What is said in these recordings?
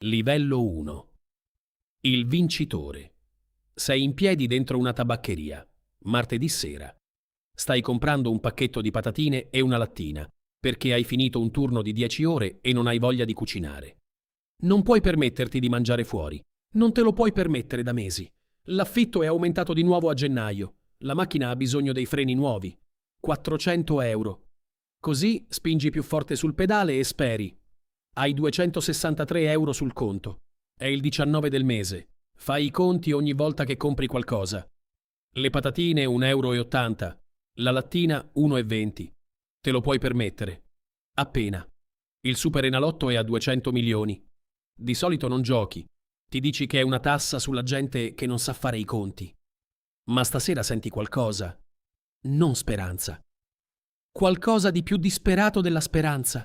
Livello 1. Il vincitore. Sei in piedi dentro una tabaccheria. Martedì sera. Stai comprando un pacchetto di patatine e una lattina, perché hai finito un turno di 10 ore e non hai voglia di cucinare. Non puoi permetterti di mangiare fuori. Non te lo puoi permettere da mesi. L'affitto è aumentato di nuovo a gennaio. La macchina ha bisogno dei freni nuovi. 400 euro. Così spingi più forte sul pedale e speri. Hai 263 euro sul conto. È il 19 del mese. Fai i conti ogni volta che compri qualcosa. Le patatine 1,80 euro. La lattina 1,20 euro. Te lo puoi permettere. Appena. Il Superenalotto è a 200 milioni. Di solito non giochi. Ti dici che è una tassa sulla gente che non sa fare i conti. Ma stasera senti qualcosa. Non speranza. Qualcosa di più disperato della speranza.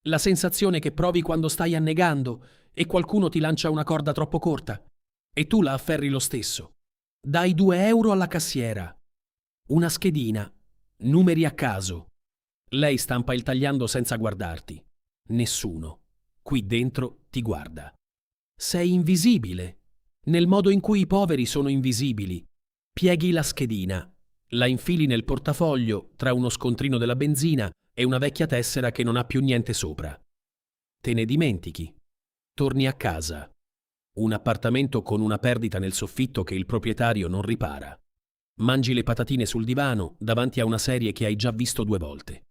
La sensazione che provi quando stai annegando e qualcuno ti lancia una corda troppo corta e tu la afferri lo stesso. Dai 2 euro alla cassiera. Una schedina. Numeri a caso. Lei stampa il tagliando senza guardarti. Nessuno. Qui dentro ti guarda. Sei invisibile. Nel modo in cui i poveri sono invisibili. Pieghi la schedina. La infili nel portafoglio tra uno scontrino della benzina e una vecchia tessera che non ha più niente sopra. Te ne dimentichi. Torni a casa. Un appartamento con una perdita nel soffitto che il proprietario non ripara. Mangi le patatine sul divano davanti a una serie che hai già visto 2 volte.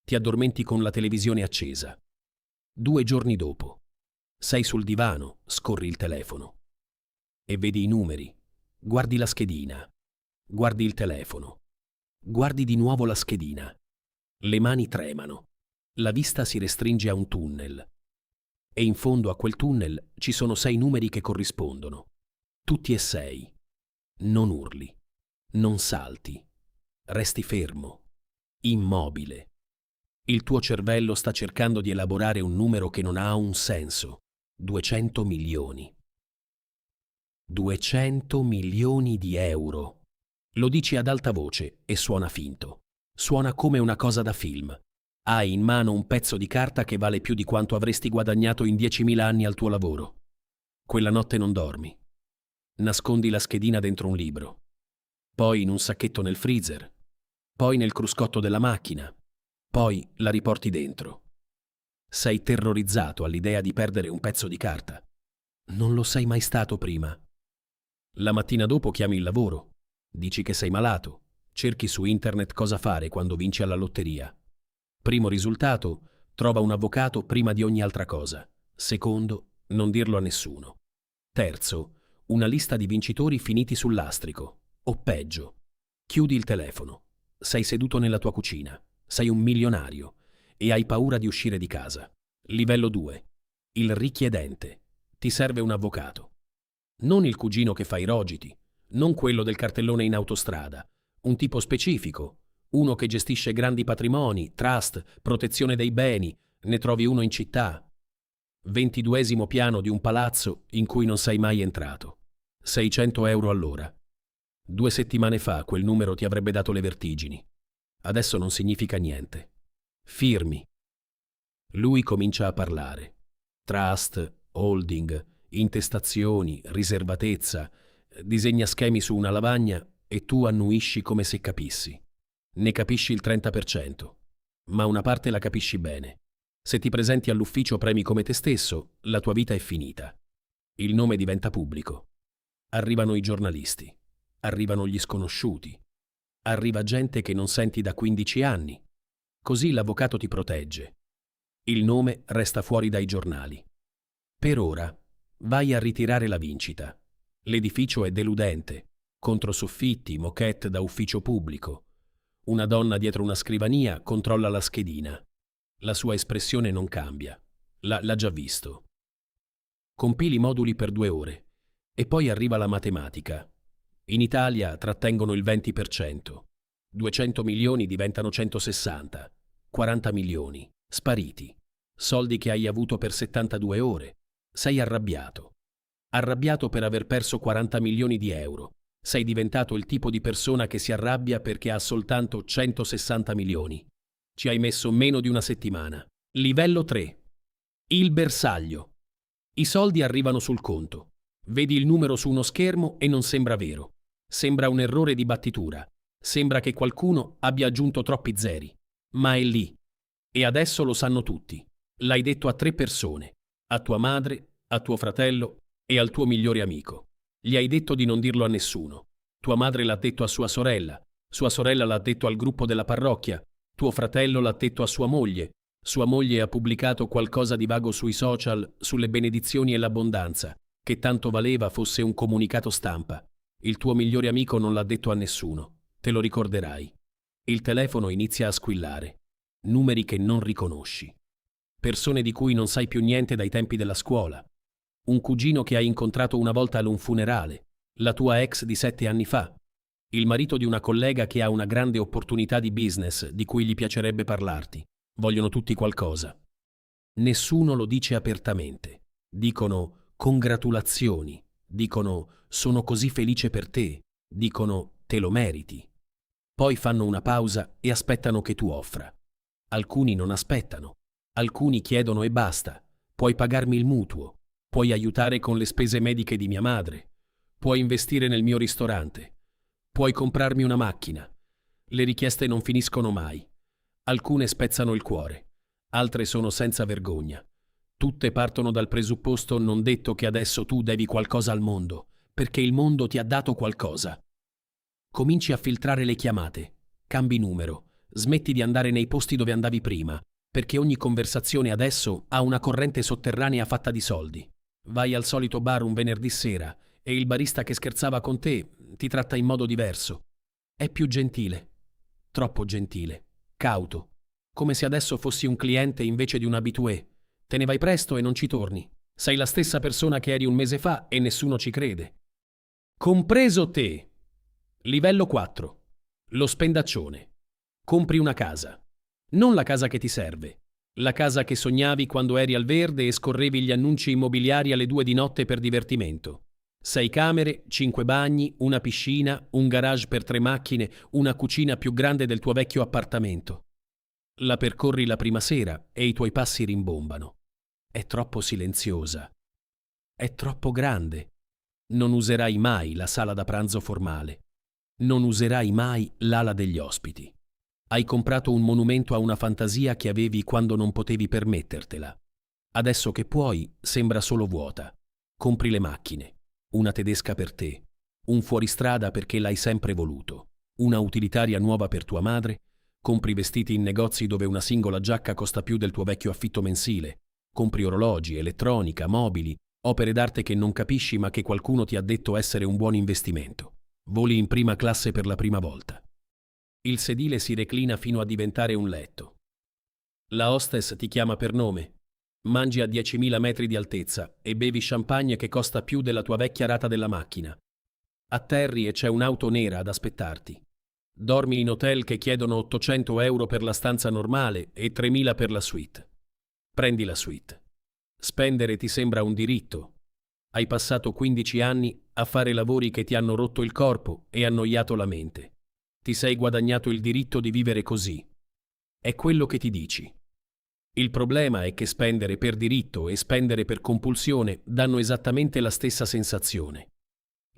Ti addormenti con la televisione accesa. 2 giorni dopo. Sei sul divano, scorri il telefono. E vedi i numeri. Guardi la schedina. Guardi il telefono. Guardi di nuovo la schedina. Le mani tremano. La vista si restringe a un tunnel. E in fondo a quel tunnel ci sono 6 numeri che corrispondono. Tutti e 6. Non urli. Non salti. Resti fermo. Immobile. Il tuo cervello sta cercando di elaborare un numero che non ha un senso. 200 milioni. 200 milioni di euro. Lo dici ad alta voce e suona finto. Suona come una cosa da film. Hai in mano un pezzo di carta che vale più di quanto avresti guadagnato in 10.000 anni al tuo lavoro. Quella notte non dormi. Nascondi la schedina dentro un libro. Poi in un sacchetto nel freezer. Poi nel cruscotto della macchina. Poi la riporti dentro. Sei terrorizzato all'idea di perdere un pezzo di carta. Non lo sei mai stato prima. La mattina dopo chiami il lavoro. Dici che sei malato. Cerchi su internet cosa fare quando vinci alla lotteria. Primo risultato, trova un avvocato prima di ogni altra cosa. Secondo, non dirlo a nessuno. Terzo, una lista di vincitori finiti sul lastrico. O peggio, chiudi il telefono. Sei seduto nella tua cucina. Sei un milionario e hai paura di uscire di casa. Livello 2. Il richiedente. Ti serve un avvocato. Non il cugino che fa i rogiti, non quello del cartellone in autostrada, un tipo specifico, uno che gestisce grandi patrimoni, trust, protezione dei beni, ne trovi uno in città. 22° piano di un palazzo in cui non sei mai entrato. 600 euro all'ora. 2 settimane fa quel numero ti avrebbe dato le vertigini. Adesso non significa niente. Firmi. Lui comincia a parlare. Trust, holding, intestazioni, riservatezza, disegna schemi su una lavagna e tu annuisci come se capissi. Ne capisci il 30%, ma una parte la capisci bene. Se ti presenti all'ufficio premi come te stesso, la tua vita è finita. Il nome diventa pubblico. Arrivano i giornalisti, arrivano gli sconosciuti, arriva gente che non senti da 15 anni. Così l'avvocato ti protegge. Il nome resta fuori dai giornali. Per ora, vai a ritirare la vincita. L'edificio è deludente, controsoffitti, moquette da ufficio pubblico. Una donna dietro una scrivania controlla la schedina. La sua espressione non cambia. L'ha già visto. Compili i moduli per 2 ore e poi arriva la matematica. In Italia trattengono il 20%. 200 milioni diventano 160. 40 milioni. Spariti. Soldi che hai avuto per 72 ore. Sei arrabbiato. Arrabbiato per aver perso 40 milioni di euro. Sei diventato il tipo di persona che si arrabbia perché ha soltanto 160 milioni. Ci hai messo meno di una settimana. Livello 3. Il bersaglio. I soldi arrivano sul conto. Vedi il numero su uno schermo e non sembra vero. Sembra un errore di battitura. Sembra che qualcuno abbia aggiunto troppi zeri. Ma è lì. E adesso lo sanno tutti. L'hai detto a 3 persone. A tua madre, a tuo fratello e al tuo migliore amico. Gli hai detto di non dirlo a nessuno. Tua madre l'ha detto a sua sorella l'ha detto al gruppo della parrocchia, tuo fratello l'ha detto a sua moglie ha pubblicato qualcosa di vago sui social sulle benedizioni e l'abbondanza, che tanto valeva fosse un comunicato stampa. Il tuo migliore amico non l'ha detto a nessuno, te lo ricorderai. Il telefono inizia a squillare. Numeri che non riconosci. Persone di cui non sai più niente dai tempi della scuola. Un cugino che hai incontrato una volta ad un funerale. La tua ex di 7 anni fa. Il marito di una collega che ha una grande opportunità di business di cui gli piacerebbe parlarti. Vogliono tutti qualcosa. Nessuno lo dice apertamente. Dicono congratulazioni. Dicono sono così felice per te. Dicono te lo meriti. Poi fanno una pausa e aspettano che tu offra. Alcuni non aspettano. Alcuni chiedono e basta. Puoi pagarmi il mutuo. Puoi aiutare con le spese mediche di mia madre. Puoi investire nel mio ristorante. Puoi comprarmi una macchina. Le richieste non finiscono mai. Alcune spezzano il cuore. Altre sono senza vergogna. Tutte partono dal presupposto non detto che adesso tu devi qualcosa al mondo, perché il mondo ti ha dato qualcosa. Cominci a filtrare le chiamate. Cambi numero. Smetti di andare nei posti dove andavi prima, perché ogni conversazione adesso ha una corrente sotterranea fatta di soldi. Vai al solito bar un venerdì sera e il barista che scherzava con te ti tratta in modo diverso. È più gentile. Troppo gentile. Cauto. Come se adesso fossi un cliente invece di un habitué. Te ne vai presto e non ci torni. Sei la stessa persona che eri un mese fa e nessuno ci crede. Compreso te. Livello 4. Lo spendaccione. Compri una casa. Non la casa che ti serve. La casa che sognavi quando eri al verde e scorrevi gli annunci immobiliari alle 2 di notte per divertimento. 6 camere, 5 bagni, una piscina, un garage per 3 macchine, una cucina più grande del tuo vecchio appartamento. La percorri la prima sera e i tuoi passi rimbombano. È troppo silenziosa. È troppo grande. Non userai mai la sala da pranzo formale. Non userai mai l'ala degli ospiti. Hai comprato un monumento a una fantasia che avevi quando non potevi permettertela. Adesso che puoi, sembra solo vuota. Compri le macchine. Una tedesca per te. Un fuoristrada perché l'hai sempre voluto. Una utilitaria nuova per tua madre. Compri vestiti in negozi dove una singola giacca costa più del tuo vecchio affitto mensile. Compri orologi, elettronica, mobili, opere d'arte che non capisci ma che qualcuno ti ha detto essere un buon investimento. Voli in prima classe per la prima volta. Il sedile si reclina fino a diventare un letto. La hostess ti chiama per nome. Mangi a 10.000 metri di altezza e bevi champagne che costa più della tua vecchia rata della macchina. Atterri e c'è un'auto nera ad aspettarti. Dormi in hotel che chiedono 800 euro per la stanza normale e 3.000 per la suite. Prendi la suite. Spendere ti sembra un diritto. Hai passato 15 anni a fare lavori che ti hanno rotto il corpo e annoiato la mente. Ti sei guadagnato il diritto di vivere così. È quello che ti dici. Il problema è che spendere per diritto e spendere per compulsione danno esattamente la stessa sensazione.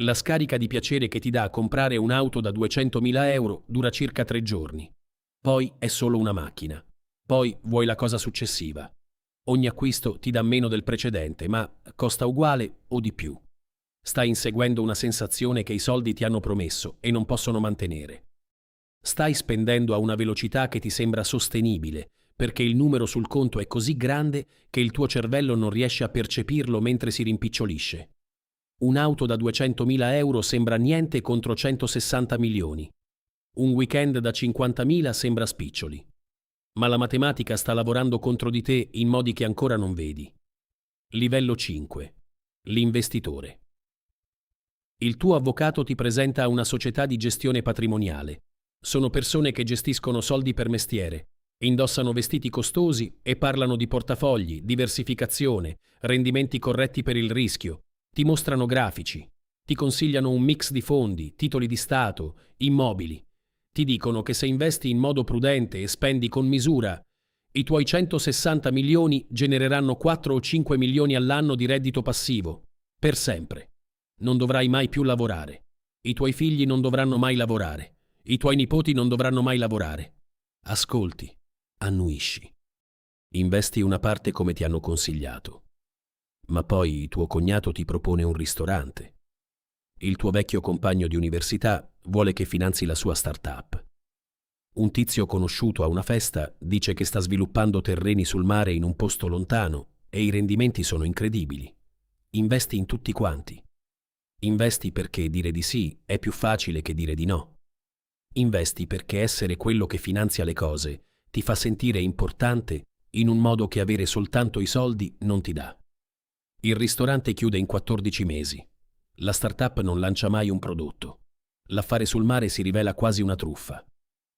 La scarica di piacere che ti dà comprare un'auto da 200.000 euro dura circa 3 giorni. Poi è solo una macchina. Poi vuoi la cosa successiva. Ogni acquisto ti dà meno del precedente, ma costa uguale o di più. Stai inseguendo una sensazione che i soldi ti hanno promesso e non possono mantenere. Stai spendendo a una velocità che ti sembra sostenibile, perché il numero sul conto è così grande che il tuo cervello non riesce a percepirlo mentre si rimpicciolisce. Un'auto da 200.000 euro sembra niente contro 160 milioni. Un weekend da 50.000 sembra spiccioli. Ma la matematica sta lavorando contro di te in modi che ancora non vedi. Livello 5. L'investitore. Il tuo avvocato ti presenta una società di gestione patrimoniale. Sono persone che gestiscono soldi per mestiere, indossano vestiti costosi e parlano di portafogli, diversificazione, rendimenti corretti per il rischio. Ti mostrano grafici, ti consigliano un mix di fondi, titoli di Stato, immobili. Ti dicono che se investi in modo prudente e spendi con misura, I tuoi 160 milioni genereranno 4 o 5 milioni all'anno di reddito passivo, per sempre. Non dovrai mai più lavorare. I tuoi figli non dovranno mai lavorare. I tuoi nipoti non dovranno mai lavorare. Ascolti, annuisci. Investi una parte come ti hanno consigliato. Ma poi tuo cognato ti propone un ristorante. Il tuo vecchio compagno di università vuole che finanzi la sua startup. Un tizio conosciuto a una festa dice che sta sviluppando terreni sul mare in un posto lontano e i rendimenti sono incredibili. Investi in tutti quanti. Investi perché dire di sì è più facile che dire di no. Investi perché essere quello che finanzia le cose ti fa sentire importante in un modo che avere soltanto i soldi non ti dà. Il ristorante chiude in 14 mesi. La startup non lancia mai un prodotto. L'affare sul mare si rivela quasi una truffa.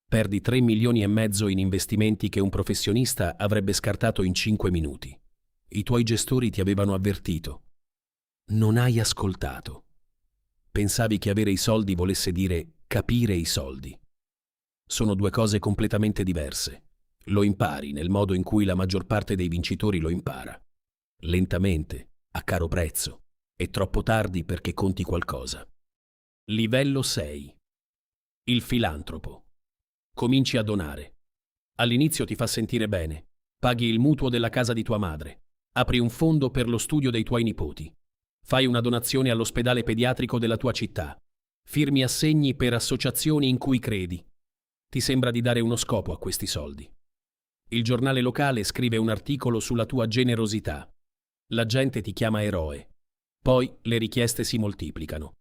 Perdi 3 milioni e mezzo in investimenti che un professionista avrebbe scartato in 5 minuti. I tuoi gestori ti avevano avvertito. Non hai ascoltato. Pensavi che avere i soldi volesse dire capire i soldi. Sono due cose completamente diverse. Lo impari nel modo in cui la maggior parte dei vincitori lo impara. Lentamente, a caro prezzo, e troppo tardi perché conti qualcosa. Livello 6. Il filantropo. Cominci a donare. All'inizio ti fa sentire bene. Paghi il mutuo della casa di tua madre. Apri un fondo per lo studio dei tuoi nipoti. Fai una donazione all'ospedale pediatrico della tua città. Firmi assegni per associazioni in cui credi. Ti sembra di dare uno scopo a questi soldi. Il giornale locale scrive un articolo sulla tua generosità. La gente ti chiama eroe. Poi le richieste si moltiplicano.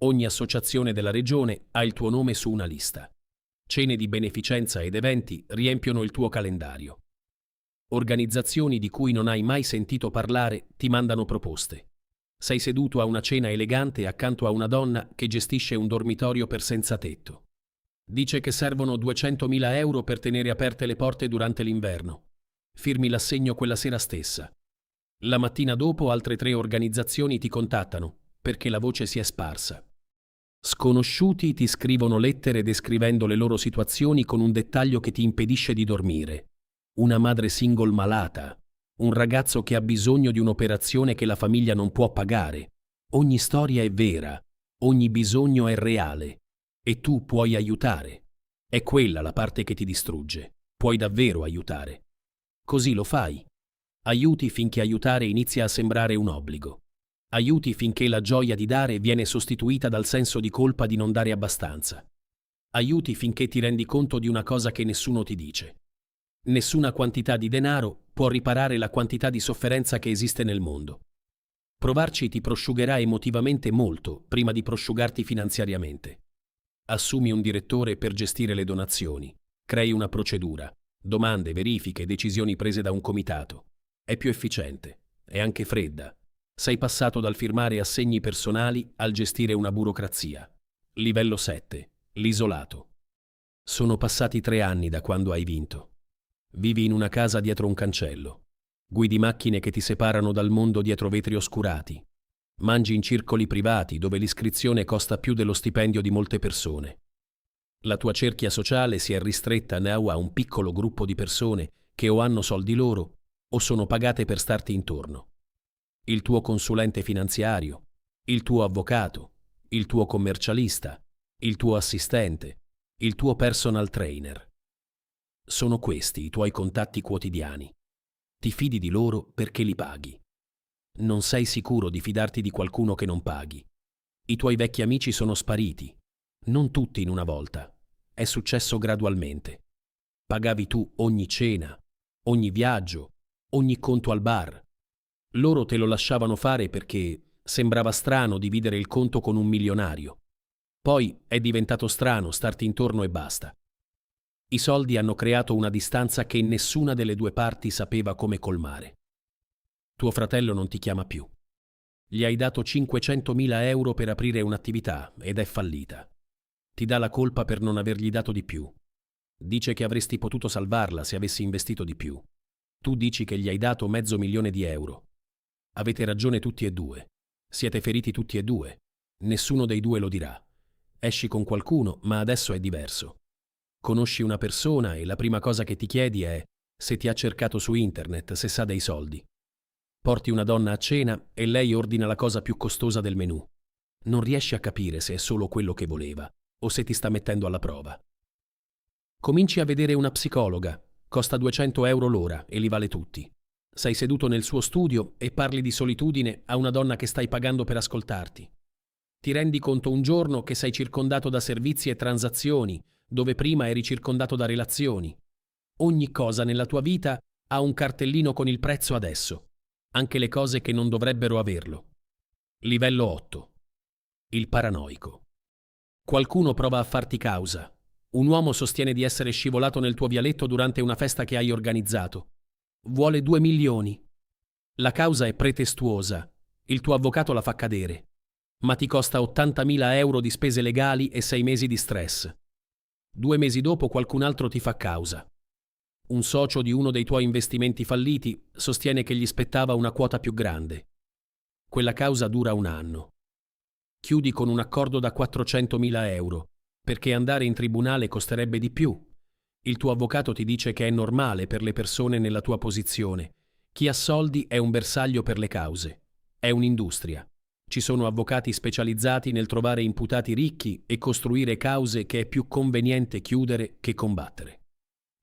Ogni associazione della regione ha il tuo nome su una lista. Cene di beneficenza ed eventi riempiono il tuo calendario. Organizzazioni di cui non hai mai sentito parlare ti mandano proposte. Sei seduto a una cena elegante accanto a una donna che gestisce un dormitorio per senza tetto. Dice che servono 200.000 euro per tenere aperte le porte durante l'inverno. Firmi l'assegno quella sera stessa. La mattina dopo altre 3 organizzazioni ti contattano perché la voce si è sparsa. Sconosciuti ti scrivono lettere descrivendo le loro situazioni con un dettaglio che ti impedisce di dormire. Una madre single malata, un ragazzo che ha bisogno di un'operazione che la famiglia non può pagare. Ogni storia è vera, ogni bisogno è reale e tu puoi aiutare. È quella la parte che ti distrugge. Puoi davvero aiutare. Così lo fai. Aiuti finché aiutare inizia a sembrare un obbligo. Aiuti finché la gioia di dare viene sostituita dal senso di colpa di non dare abbastanza. Aiuti finché ti rendi conto di una cosa che nessuno ti dice. Nessuna quantità di denaro può riparare la quantità di sofferenza che esiste nel mondo. Provarci ti prosciugherà emotivamente molto prima di prosciugarti finanziariamente. Assumi un direttore per gestire le donazioni. Crei una procedura. Domande, verifiche, decisioni prese da un comitato. È più efficiente. È anche fredda. Sei passato dal firmare assegni personali al gestire una burocrazia. Livello 7. L'isolato. Sono passati 3 anni da quando hai vinto. Vivi in una casa dietro un cancello. Guidi macchine che ti separano dal mondo dietro vetri oscurati. Mangi in circoli privati dove l'iscrizione costa più dello stipendio di molte persone. La tua cerchia sociale si è ristretta now a un piccolo gruppo di persone che o hanno soldi loro o sono pagate per starti intorno. Il tuo consulente finanziario, il tuo avvocato, il tuo commercialista, il tuo assistente, il tuo personal trainer. Sono questi i tuoi contatti quotidiani. Ti fidi di loro perché li paghi. Non sei sicuro di fidarti di qualcuno che non paghi. I tuoi vecchi amici sono spariti. Non tutti in una volta. È successo gradualmente. Pagavi tu ogni cena, ogni viaggio, ogni conto al bar. Loro te lo lasciavano fare perché sembrava strano dividere il conto con un milionario. Poi è diventato strano starti intorno e basta. I soldi hanno creato una distanza che nessuna delle due parti sapeva come colmare. Tuo fratello non ti chiama più. Gli hai dato 500.000 euro per aprire un'attività ed è fallita. Ti dà la colpa per non avergli dato di più. Dice che avresti potuto salvarla se avessi investito di più. Tu dici che gli hai dato 500.000 euro. Avete ragione tutti e due. Siete feriti tutti e due. Nessuno dei due lo dirà. Esci con qualcuno, ma adesso è diverso. Conosci una persona e la prima cosa che ti chiedi è: se ti ha cercato su internet, se sa dei soldi. Porti una donna a cena e lei ordina la cosa più costosa del menù. Non riesci a capire se è solo quello che voleva o se ti sta mettendo alla prova. Cominci a vedere una psicologa, costa 200 euro l'ora e li vale tutti. Sei seduto nel suo studio e parli di solitudine a una donna che stai pagando per ascoltarti. Ti rendi conto un giorno che sei circondato da servizi e transazioni, dove prima eri circondato da relazioni. Ogni cosa nella tua vita ha un cartellino con il prezzo adesso, anche le cose che non dovrebbero averlo. Livello 8. Il paranoico. Qualcuno prova a farti causa. Un uomo sostiene di essere scivolato nel tuo vialetto durante una festa che hai organizzato. Vuole 2 milioni. La causa è pretestuosa. Il tuo avvocato la fa cadere. Ma ti costa 80.000 euro di spese legali e 6 mesi di stress. 2 mesi dopo qualcun altro ti fa causa. Un socio di uno dei tuoi investimenti falliti sostiene che gli spettava una quota più grande. Quella causa dura un anno. Chiudi con un accordo da 400.000 euro, perché andare in tribunale costerebbe di più. Il tuo avvocato ti dice che è normale per le persone nella tua posizione. Chi ha soldi è un bersaglio per le cause. È un'industria. Ci sono avvocati specializzati nel trovare imputati ricchi e costruire cause che è più conveniente chiudere che combattere.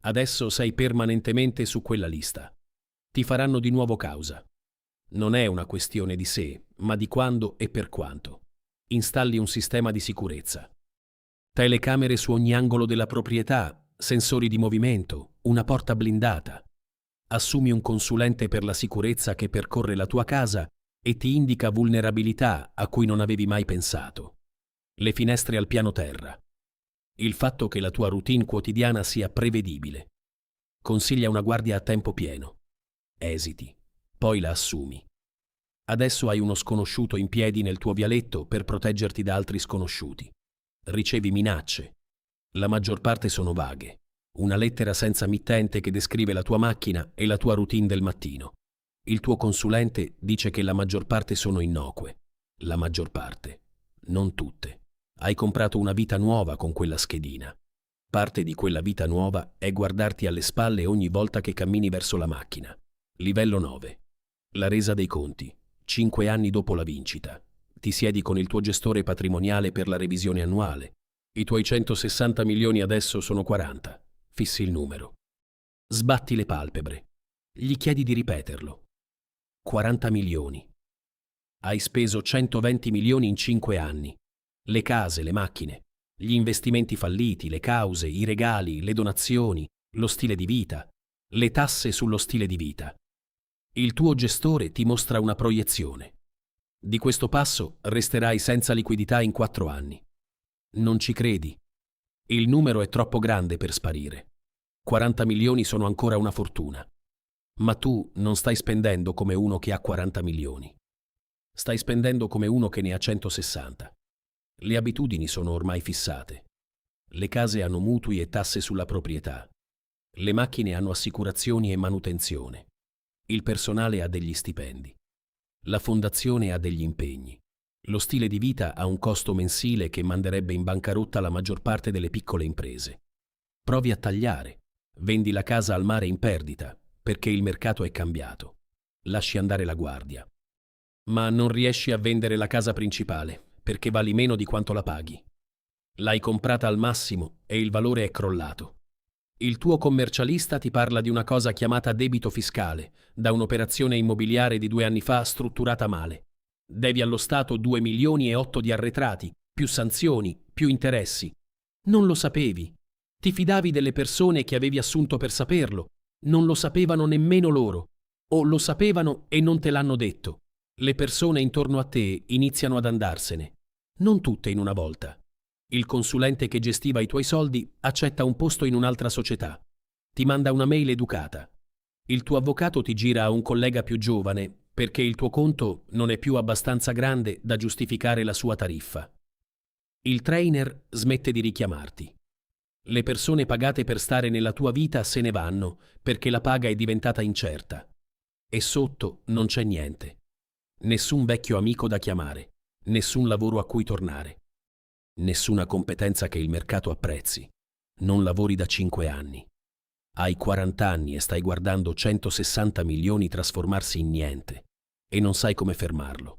Adesso sei permanentemente su quella lista. Ti faranno di nuovo causa. Non è una questione di se, ma di quando e per quanto. Installi un sistema di sicurezza. Telecamere su ogni angolo della proprietà, sensori di movimento, una porta blindata. Assumi un consulente per la sicurezza che percorre la tua casa e ti indica vulnerabilità a cui non avevi mai pensato. Le finestre al piano terra. Il fatto che la tua routine quotidiana sia prevedibile. Consiglia una guardia a tempo pieno. Esiti, poi la assumi. Adesso hai uno sconosciuto in piedi nel tuo vialetto per proteggerti da altri sconosciuti. Ricevi minacce. La maggior parte sono vaghe. Una lettera senza mittente che descrive la tua macchina e la tua routine del mattino. Il tuo consulente dice che la maggior parte sono innocue. La maggior parte. Non tutte. Hai comprato una vita nuova con quella schedina. Parte di quella vita nuova è guardarti alle spalle ogni volta che cammini verso la macchina. Livello 9. La resa dei conti. 5 anni dopo la vincita. Ti siedi con il tuo gestore patrimoniale per la revisione annuale. I tuoi 160 milioni adesso sono 40. Fissi il numero. Sbatti le palpebre. Gli chiedi di ripeterlo. 40 milioni. Hai speso 120 milioni in 5 anni. Le case, le macchine, gli investimenti falliti, le cause, i regali, le donazioni, lo stile di vita, le tasse sullo stile di vita. Il tuo gestore ti mostra una proiezione. Di questo passo resterai senza liquidità in 4 anni. Non ci credi. Il numero è troppo grande per sparire. 40 milioni sono ancora una fortuna. Ma tu non stai spendendo come uno che ha 40 milioni. Stai spendendo come uno che ne ha 160. Le abitudini sono ormai fissate. Le case hanno mutui e tasse sulla proprietà. Le macchine hanno assicurazioni e manutenzione. Il personale ha degli stipendi. La fondazione ha degli impegni. Lo stile di vita ha un costo mensile che manderebbe in bancarotta la maggior parte delle piccole imprese. Provi a tagliare. Vendi la casa al mare in perdita, perché il mercato è cambiato. Lasci andare la guardia. Ma non riesci a vendere la casa principale, perché vali meno di quanto la paghi. L'hai comprata al massimo e il valore è crollato. Il tuo commercialista ti parla di una cosa chiamata debito fiscale, da un'operazione immobiliare di 2 anni fa strutturata male. Devi allo Stato 2 milioni e 8 di arretrati, più sanzioni, più interessi. Non lo sapevi. Ti fidavi delle persone che avevi assunto per saperlo. Non lo sapevano nemmeno loro. O lo sapevano e non te l'hanno detto. Le persone intorno a te iniziano ad andarsene. Non tutte in una volta. Il consulente che gestiva i tuoi soldi accetta un posto in un'altra società. Ti manda una mail educata. Il tuo avvocato ti gira a un collega più giovane perché il tuo conto non è più abbastanza grande da giustificare la sua tariffa. Il trainer smette di richiamarti. Le persone pagate per stare nella tua vita se ne vanno perché la paga è diventata incerta. E sotto non c'è niente. Nessun vecchio amico da chiamare, nessun lavoro a cui tornare. Nessuna competenza che il mercato apprezzi. Non lavori da 5 anni. Hai 40 anni e stai guardando 160 milioni trasformarsi in niente e non sai come fermarlo.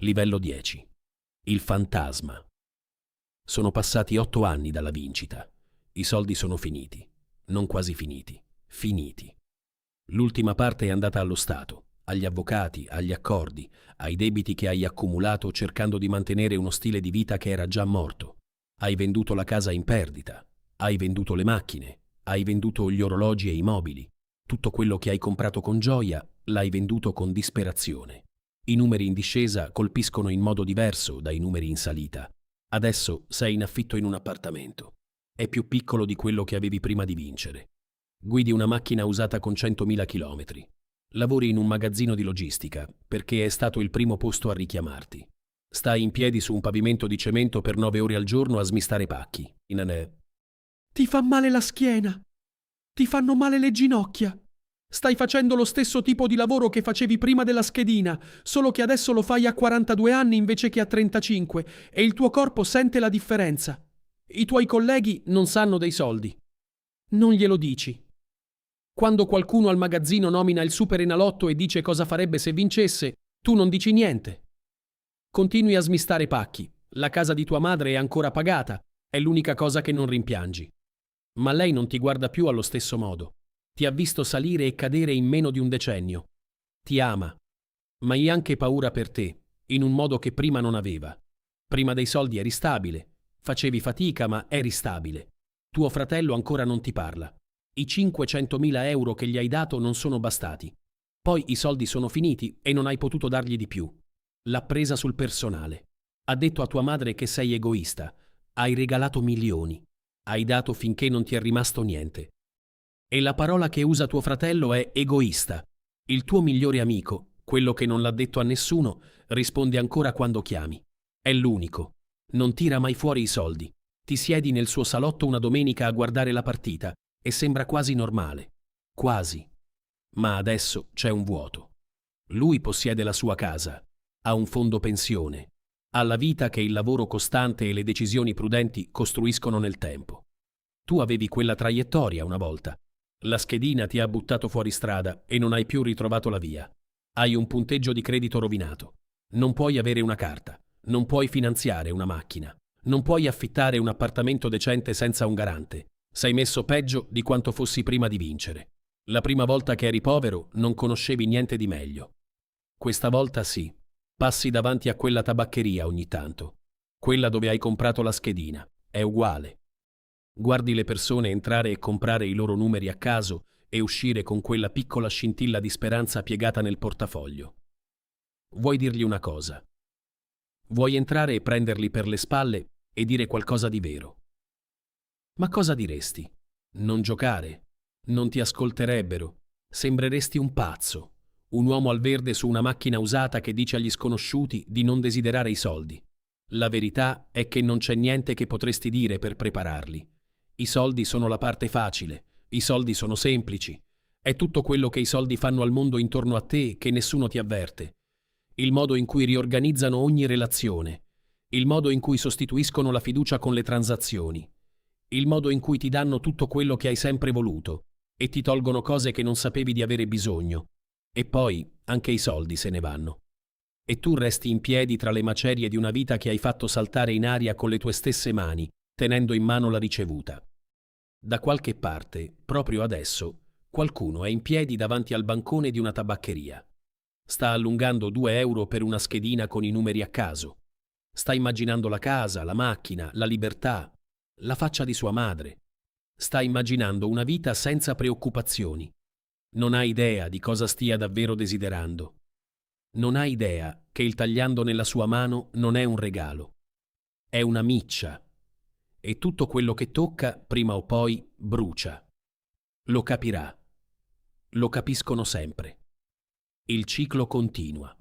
Livello 10. Il fantasma. Sono passati 8 anni dalla vincita. I soldi sono finiti. Non quasi finiti. Finiti. L'ultima parte è andata allo Stato, agli avvocati, agli accordi, ai debiti che hai accumulato cercando di mantenere uno stile di vita che era già morto. Hai venduto la casa in perdita. Hai venduto le macchine. Hai venduto gli orologi e i mobili. Tutto quello che hai comprato con gioia l'hai venduto con disperazione. I numeri in discesa colpiscono in modo diverso dai numeri in salita. Adesso sei in affitto in un appartamento. È più piccolo di quello che avevi prima di vincere. Guidi una macchina usata con 100.000 chilometri. Lavori in un magazzino di logistica perché è stato il primo posto a richiamarti. Stai in piedi su un pavimento di cemento per 9 ore al giorno a smistare pacchi. Ti fa male la schiena. Ti fanno male le ginocchia. Stai facendo lo stesso tipo di lavoro che facevi prima della schedina, solo che adesso lo fai a 42 anni invece che a 35 e il tuo corpo sente la differenza. I tuoi colleghi non sanno dei soldi. Non glielo dici. Quando qualcuno al magazzino nomina il Superenalotto e dice cosa farebbe se vincesse, tu non dici niente. Continui a smistare pacchi. La casa di tua madre è ancora pagata. È l'unica cosa che non rimpiangi. Ma lei non ti guarda più allo stesso modo. Ti ha visto salire e cadere in meno di un decennio. Ti ama. Ma hai anche paura per te, in un modo che prima non aveva. Prima dei soldi eri stabile. Facevi fatica, ma eri stabile. Tuo fratello ancora non ti parla. I 500.000 euro che gli hai dato non sono bastati. Poi i soldi sono finiti e non hai potuto dargli di più. L'ha presa sul personale. Ha detto a tua madre che sei egoista. Hai regalato milioni. Hai dato finché non ti è rimasto niente. E la parola che usa tuo fratello è egoista. Il tuo migliore amico, quello che non l'ha detto a nessuno, risponde ancora quando chiami. È l'unico. Non tira mai fuori i soldi. Ti siedi nel suo salotto una domenica a guardare la partita e sembra quasi normale. Quasi. Ma adesso c'è un vuoto. Lui possiede la sua casa, ha un fondo pensione, ha la vita che il lavoro costante e le decisioni prudenti costruiscono nel tempo. Tu avevi quella traiettoria una volta. La schedina ti ha buttato fuori strada e non hai più ritrovato la via. Hai un punteggio di credito rovinato. Non puoi avere una carta. Non puoi finanziare una macchina. Non puoi affittare un appartamento decente senza un garante. Sei messo peggio di quanto fossi prima di vincere. La prima volta che eri povero non conoscevi niente di meglio. Questa volta sì. Passi davanti a quella tabaccheria ogni tanto. Quella dove hai comprato la schedina. È uguale. Guardi le persone entrare e comprare i loro numeri a caso e uscire con quella piccola scintilla di speranza piegata nel portafoglio. Vuoi dirgli una cosa. Vuoi entrare e prenderli per le spalle e dire qualcosa di vero. Ma cosa diresti? Non giocare? Non ti ascolterebbero. Sembreresti un pazzo, un uomo al verde su una macchina usata che dice agli sconosciuti di non desiderare i soldi. La verità è che non c'è niente che potresti dire per prepararli. I soldi sono la parte facile, i soldi sono semplici. È tutto quello che i soldi fanno al mondo intorno a te che nessuno ti avverte. Il modo in cui riorganizzano ogni relazione, il modo in cui sostituiscono la fiducia con le transazioni, il modo in cui ti danno tutto quello che hai sempre voluto e ti tolgono cose che non sapevi di avere bisogno. E poi anche i soldi se ne vanno. E tu resti in piedi tra le macerie di una vita che hai fatto saltare in aria con le tue stesse mani, tenendo in mano la ricevuta. Da qualche parte, proprio adesso, qualcuno è in piedi davanti al bancone di una tabaccheria. Sta allungando 2 euro per una schedina con i numeri a caso. Sta immaginando la casa, la macchina, la libertà, la faccia di sua madre. Sta immaginando una vita senza preoccupazioni. Non ha idea di cosa stia davvero desiderando. Non ha idea che il tagliando nella sua mano non è un regalo. È una miccia. E tutto quello che tocca, prima o poi, brucia. Lo capirà. Lo capiscono sempre. Il ciclo continua.